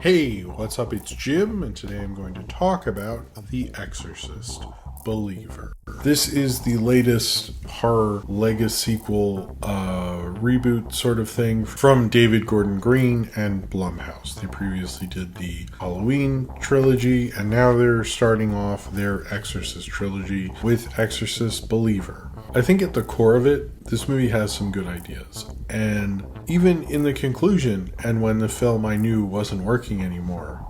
Hey, what's up? It's Jim, and today I'm going to talk about The Exorcist Believer. This is the latest horror Lego sequel reboot sort of thing from David Gordon Green and Blumhouse. They previously did the Halloween trilogy, and now they're starting off their Exorcist trilogy with Exorcist Believer. I think at the core of it, this movie has some good ideas. And even in the conclusion, and when the film I knew wasn't working anymore,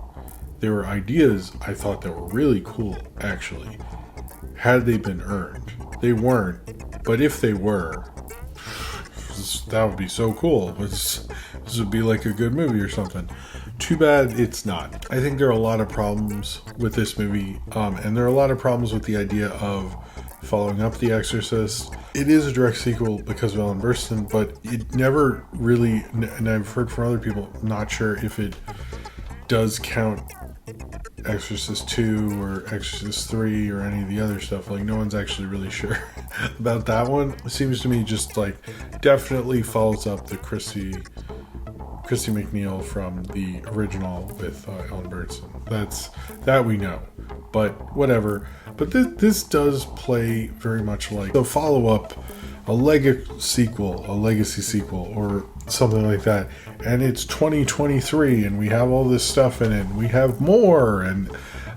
there were ideas I thought that were really cool, actually, had they been earned. They weren't, but if they were, that would be so cool. This would be like a good movie or something. Too bad it's not. I think there are a lot of problems with this movie, and there are a lot of problems with the idea of following up The Exorcist. It is a direct sequel because of Ellen Burstyn, but it never really, and I've heard from other people, not sure if it does count Exorcist 2 or Exorcist 3 or any of the other stuff. Like, no one's actually really sure about that one. It seems to me just like definitely follows up the Christy McNeil from the original with Ellen Burstyn. That we know, but whatever. But this does play very much like the follow-up, a legacy sequel, or something like that. And it's 2023, and we have all this stuff in it, and we have more, and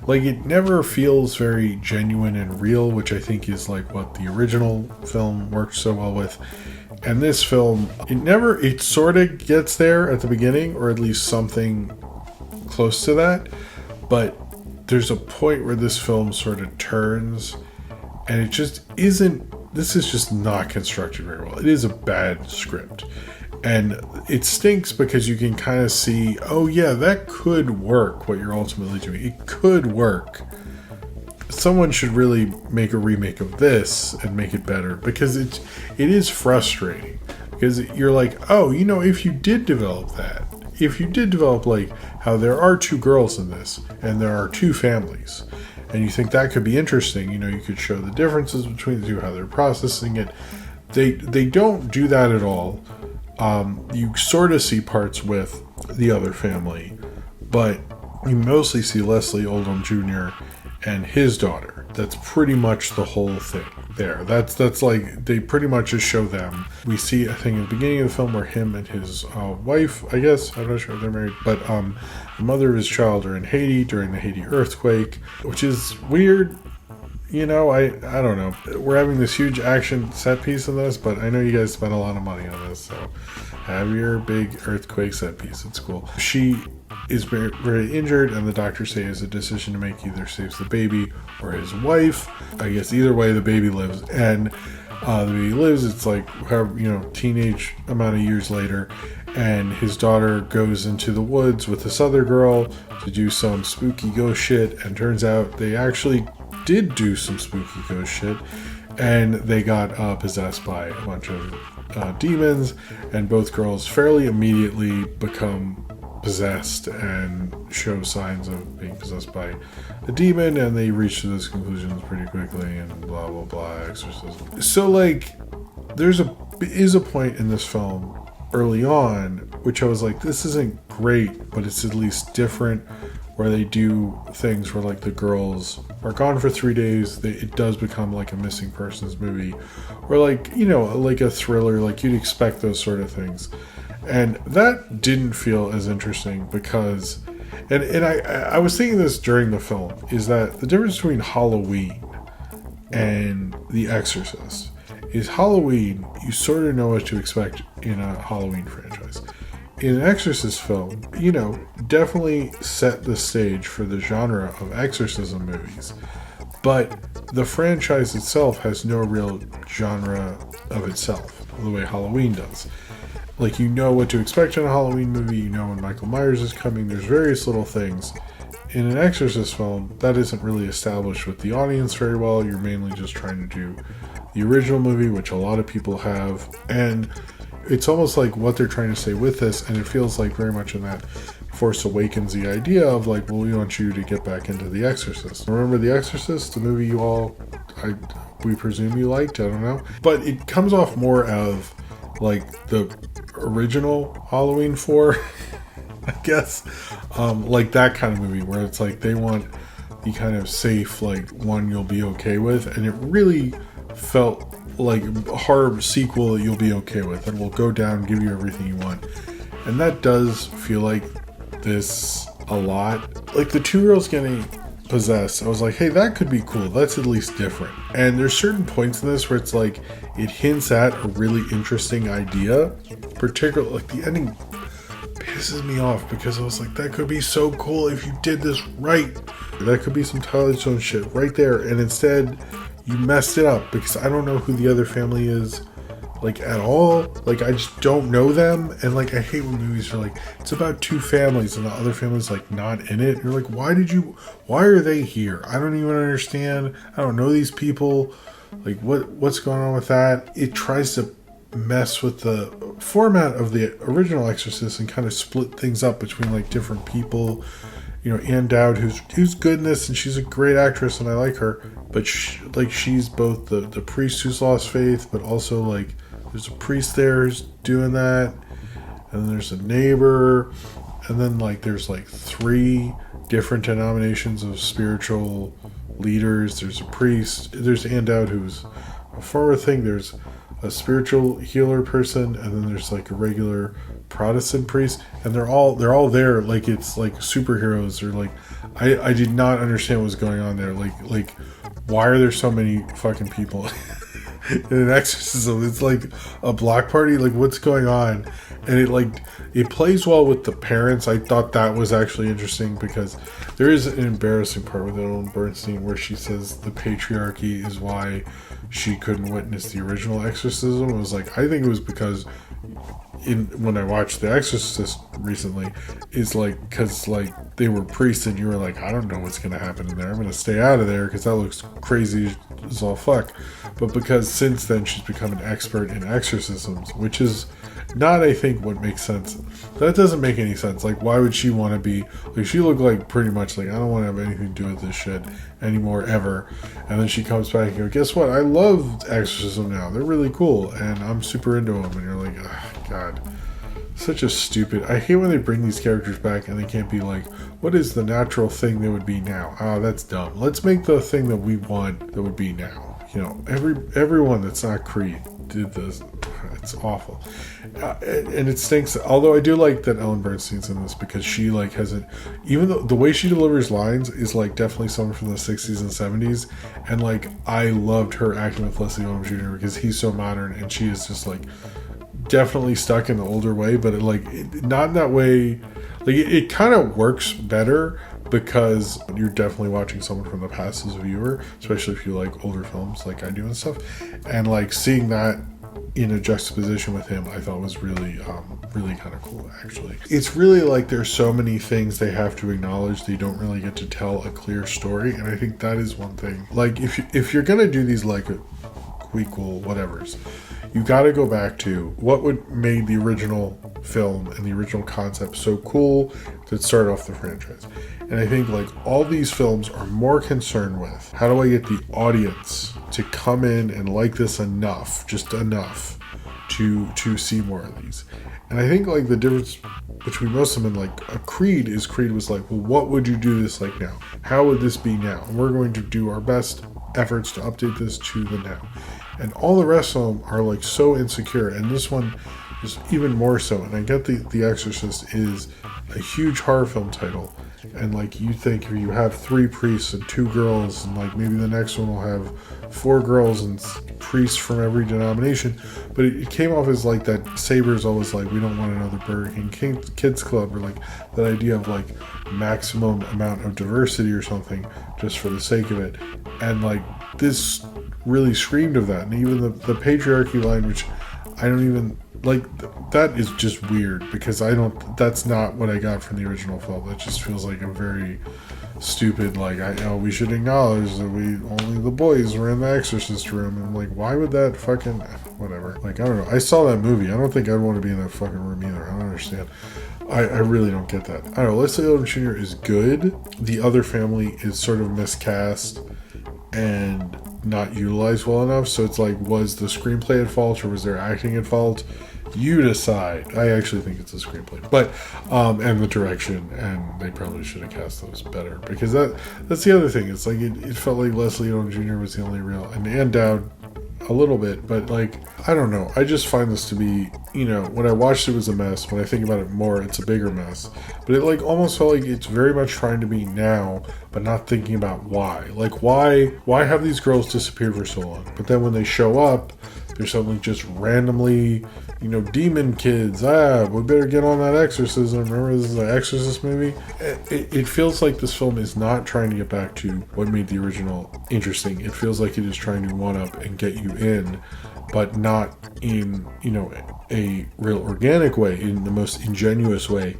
like it never feels very genuine and real, which I think is like what the original film worked so well with. And this film, it sort of gets there at the beginning, or at least something close to that, but there's a point where this film sort of turns, and it just isn't, this is just not constructed very well. It is a bad script, and it stinks because you can kind of see, oh yeah, that could work, what you're ultimately doing. It could work. Someone should really make a remake of this and make it better, because it is frustrating, because you're like, oh, if you did develop that, if you did develop like how there are two girls in this and there are two families, and you think that could be interesting, you could show the differences between the two, how they're processing it. They don't do that at all. You sort of see parts with the other family, but you mostly see Leslie Oldham Jr. and his daughter. That's pretty much the whole thing there. That's like, they pretty much just show them. We see, I think, at the beginning of the film where him and his wife, I guess, I'm not sure if they're married, but the mother of his child are in Haiti during the Haiti earthquake, which is weird. I don't know. We're having this huge action set piece in this, but I know you guys spent a lot of money on this, so have your big earthquake set piece. It's cool. She is very, very injured, and the doctors say it's a decision to make, either saves the baby or his wife. I guess either way, the baby lives, and the baby lives. It's like, however, teenage amount of years later, and his daughter goes into the woods with this other girl to do some spooky ghost shit, and turns out they actually did do some spooky ghost shit, and they got possessed by a bunch of demons, and both girls fairly immediately become possessed and show signs of being possessed by a demon, and they reach to those conclusions pretty quickly, and blah blah blah, exorcism. So like, is a point in this film early on which I was like, this isn't great, but it's at least different, where they do things where like the girls are gone for 3 days. It does become like a missing persons movie, or like, like a thriller, like you'd expect those sort of things. And that didn't feel as interesting because, and I was thinking this during the film, is that the difference between Halloween and The Exorcist is Halloween, you sort of know what to expect in a Halloween franchise. In an Exorcist film, definitely set the stage for the genre of exorcism movies, but the franchise itself has no real genre of itself, the way Halloween does. Like, what to expect in a Halloween movie, when Michael Myers is coming, there's various little things. In an Exorcist film, that isn't really established with the audience very well. You're mainly just trying to do the original movie, which a lot of people have, and it's almost like what they're trying to say with this, and it feels like very much in that Force Awakens, the idea of like, well, we want you to get back into The Exorcist. Remember The Exorcist, the movie we presume you liked, I don't know. But it comes off more of like the original Halloween 4 I guess. Like that kind of movie where it's like they want the kind of safe, like, one you'll be okay with, and it really felt like a horror sequel that you'll be okay with and will go down and give you everything you want. And that does feel like this a lot. Like the 2 girls getting possessed, I was like, hey, that could be cool. That's at least different. And there's certain points in this where it's like it hints at a really interesting idea. Particularly, like the ending pisses me off because I was like, that could be so cool if you did this right. That could be some Twilight Zone shit right there. And instead, you messed it up because I don't know who the other family is, like, at all. Like, I just don't know them. And like, I hate when movies are like, it's about 2 families and the other family's like not in it. You're like, why are they here? I don't even understand. I don't know these people. Like, what's going on with that? It tries to mess with the format of the original Exorcist and kind of split things up between like different people. You know, Ann Dowd, who's good in this, and she's a great actress, and I like her. But she's both the priest who's lost faith, but also like there's a priest there who's doing that, and then there's a neighbor, and then like there's like 3 different denominations of spiritual leaders. There's a priest. There's Ann Dowd, who's a former thing. There's a spiritual healer person, and then there's like a regular Protestant priest, and they're all there like it's like superheroes, or like I did not understand what was going on there. Like why are there so many fucking people in an exorcism? It's like a block party. Like, what's going on? And it plays well with the parents. I thought that was actually interesting because there is an embarrassing part with Ellen Bernstein where she says the patriarchy is why she couldn't witness the original exorcism. It was like, I think it was because when I watched The Exorcist recently, is like, because like they were priests and you were like, I don't know what's going to happen in there. I'm going to stay out of there because that looks crazy as all fuck. But because since then she's become an expert in exorcisms, which is not, I think, what makes sense. That doesn't make any sense. Like, why would she want to be, like, she looked like pretty much like, I don't want to have anything to do with this shit anymore, ever. And then she comes back and goes, guess what? I love exorcism now. They're really cool. And I'm super into them. And you're like, oh, God. Such a stupid. I hate when they bring these characters back and they can't be like, what is the natural thing they would be now? Oh, that's dumb. Let's make the thing that we want that would be now. You know, everyone that's not Creed did this. It's awful. And it stinks. Although I do like that Ellen Bernstein's in this because she like has it, even though the way she delivers lines is like definitely someone from the 60s and 70s. And like, I loved her acting with Leslie Odom Jr. because he's so modern and she is just like definitely stuck in the older way, but not in that way. Like, it kind of works better because you're definitely watching someone from the past as a viewer, especially if you like older films like I do and stuff. And like seeing that in a juxtaposition with him, I thought was really kind of cool, actually. It's really like there's so many things they have to acknowledge, they don't really get to tell a clear story, and I think that is one thing. Like, if you're gonna do these like prequel whatevers, you got to go back to what would made the original film and the original concept so cool that started off the franchise. And I think like all these films are more concerned with how do I get the audience to come in and like this enough, just enough to see more of these. And I think like the difference between most of them and like a Creed was like, well, what would you do this like now? How would this be now? And we're going to do our best efforts to update this to the now. And all the rest of them are like so insecure, and this one is even more so. And I get The Exorcist is a huge horror film title, and like you think you have 3 priests and 2 girls, and like maybe the next one will have 4 girls and priests from every denomination, but it came off as like that Saber's always like, we don't want another Burger King Kids Club, or like that idea of like maximum amount of diversity or something just for the sake of it. And like this really screamed of that. And even the patriarchy line, which I don't even like, that is just weird because that's not what I got from the original film. That just feels like a very stupid, like, I know we should acknowledge that only the boys were in the Exorcist room, and like, why would that fucking, whatever. Like, I don't know. I saw that movie. I don't think I'd want to be in that fucking room either. I don't understand. I really don't get that. I don't know. Leslie Odom Jr. is good. The other family is sort of miscast and not utilized well enough. So it's like, was the screenplay at fault or was their acting at fault? You decide. I actually think it's a screenplay, but and the direction, and they probably should have cast those better, because that's the other thing. It's like it felt like Leslie Odom Jr. was the only real, and Dowd a little bit, but like, I don't know. I just find this to be, when I watched it was a mess. When I think about it more, it's a bigger mess. But it like almost felt like it's very much trying to be now, but not thinking about why. Like, why have these girls disappeared for so long? But then when they show up, there's something just randomly, demon kids. We better get on that exorcism. Remember, this is an Exorcist movie. It feels like this film is not trying to get back to what made the original interesting. It feels like it is trying to one up and get you in, but not in, a real organic way, in the most ingenuous way.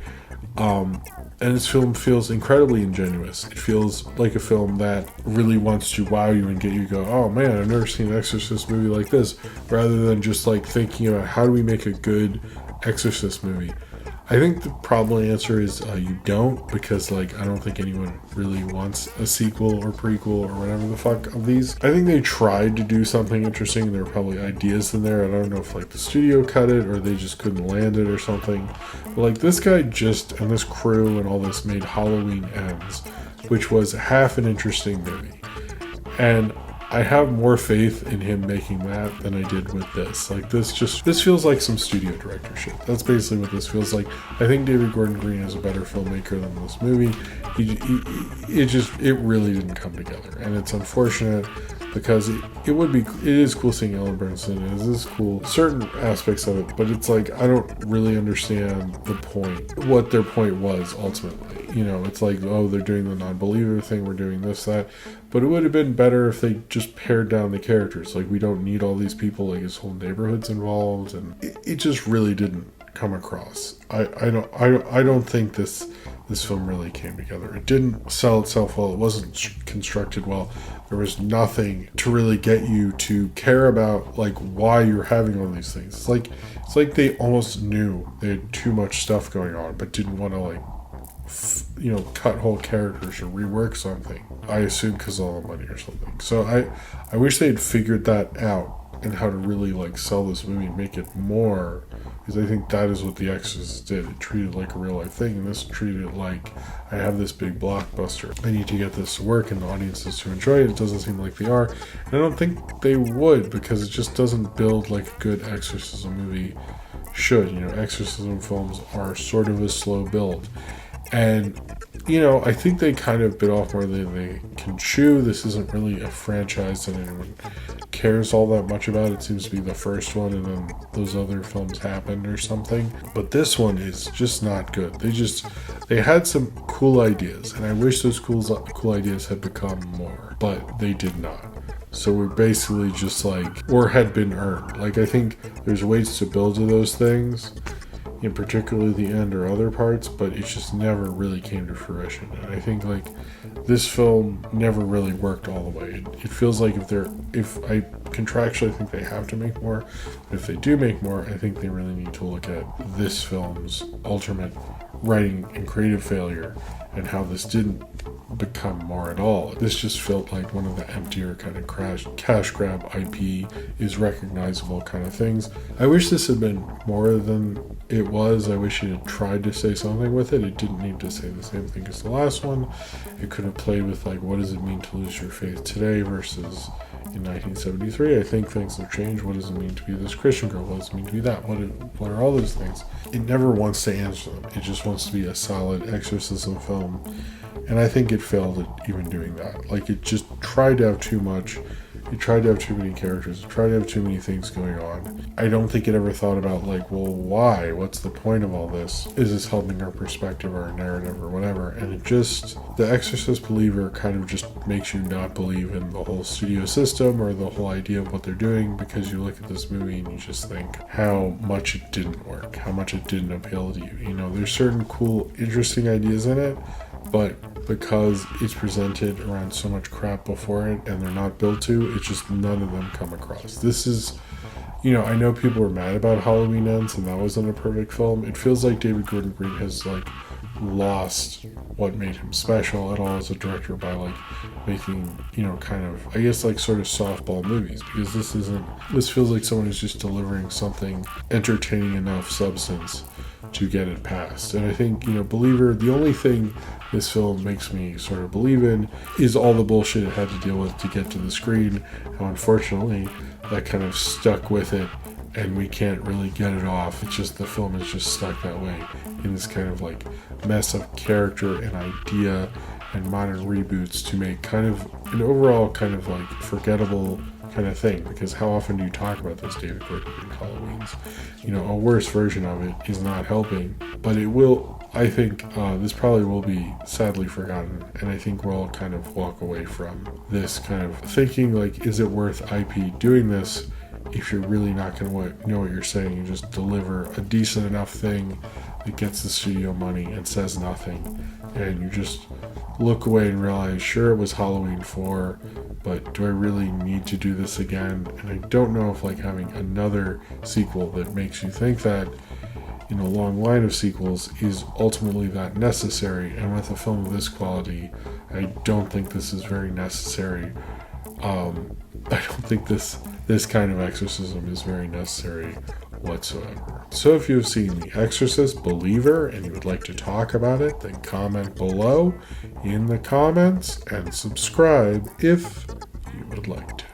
And this film feels incredibly ingenuous. It feels like a film that really wants to wow you and get you to go, oh man, I've never seen an Exorcist movie like this, rather than just like thinking about how do we make a good Exorcist movie. I think the probably answer is you don't, because like I don't think anyone really wants a sequel or prequel or whatever the fuck of these. I think they tried to do something interesting. There were probably ideas in there. I don't know if like the studio cut it or they just couldn't land it or something. But like this guy and this crew and all this made Halloween Ends, which was half an interesting movie. And I have more faith in him making that than I did with this. Like this feels like some studio director shit. That's basically what this feels like. I think David Gordon Green is a better filmmaker than this movie. It really didn't come together, and it's unfortunate, because it is cool seeing Ellen Bernstein. It is cool, certain aspects of it, but it's like I don't really understand what their point was ultimately. It's like, oh, they're doing the non-believer thing, we're doing this, that. But it would have been better if they just pared down the characters. Like, we don't need all these people, like his whole neighborhood's involved, and it just really didn't come across. I don't think this film really came together. It didn't sell itself well. It wasn't constructed well. There was nothing to really get you to care about like why you're having all these things. It's like they almost knew they had too much stuff going on, but didn't want to like cut whole characters or rework something. I assume because of all the money or something. So I wish they'd figured that out, and how to really like sell this movie and make it more, because I think that is what The Exorcist did. It treated it like a real life thing, and this treated it like, I have this big blockbuster. I need to get this to work and the audiences to enjoy it. It doesn't seem like they are, and I don't think they would, because it just doesn't build like a good exorcism movie should. Exorcism films are sort of a slow build. And, I think they kind of bit off more than they can chew. This isn't really a franchise that anyone cares all that much about. It seems to be the first one, and then those other films happened or something. But this one is just not good. They had some cool ideas, and I wish those cool ideas had become more, but they did not. So we're basically just like, or had been earned. Like, I think there's ways to build to those things, in particularly the end or other parts, but it just never really came to fruition. And I think like this film never really worked all the way. It feels like if I contractually think they have to make more, but if they do make more, I think they really need to look at this film's ultimate writing and creative failure, and how this didn't become more at all. This just felt like one of the emptier kind of cash grab IP is recognizable kind of things. I wish this had been more than it was. I wish it had tried to say something with it. It didn't need to say the same thing as the last one. It could have played with like, what does it mean to lose your faith today versus in 1973. I think things have changed. What does it mean to be this Christian girl? What does it mean to be that? What are all those things? It never wants to answer them. It just wants to be a solid exorcism film. And I think it failed at even doing that. Like, it just tried to have too much. It tried to have too many characters. It tried to have too many things going on. I don't think it ever thought about, like, well, why? What's the point of all this? Is this helping our perspective or our narrative or whatever? And it just, the Exorcist believer kind of just makes you not believe in the whole studio system or the whole idea of what they're doing, because you look at this movie and you just think how much it didn't work, how much it didn't appeal to you. You know, there's certain cool, interesting ideas in it, but because it's presented around so much crap before it and they're not built to, it's just none of them come across. This is, you know, I know people were mad about Halloween Ends and that wasn't a perfect film. It feels like David Gordon Green has like lost what made him special at all as a director by like making, kind of, I guess, like sort of softball movies, because this feels like someone who's just delivering something entertaining enough substance to get it past. And I think, Believer, the only thing this film makes me sort of believe in is all the bullshit it had to deal with to get to the screen. How unfortunately that kind of stuck with it, and we can't really get it off. It's just the film is just stuck that way in this kind of like mess of character and idea and modern reboots to make kind of an overall kind of like forgettable kind of thing. Because how often do you talk about those David Gordon Green Halloweens? A worse version of it is not helping, but it will. I think this probably will be sadly forgotten, and I think we'll all kind of walk away from this kind of thinking like, is it worth IP doing this if you're really not going to know what you're saying? You just deliver a decent enough thing that gets the studio money and says nothing, and you just look away and realize, sure, it was Halloween 4, but do I really need to do this again? And I don't know if like having another sequel that makes you think that in a long line of sequels is ultimately that necessary. And with a film of this quality, I don't think this is very necessary. I don't think this kind of exorcism is very necessary whatsoever. So if you've seen The Exorcist Believer and you would like to talk about it, then comment below in the comments and subscribe if you would like to.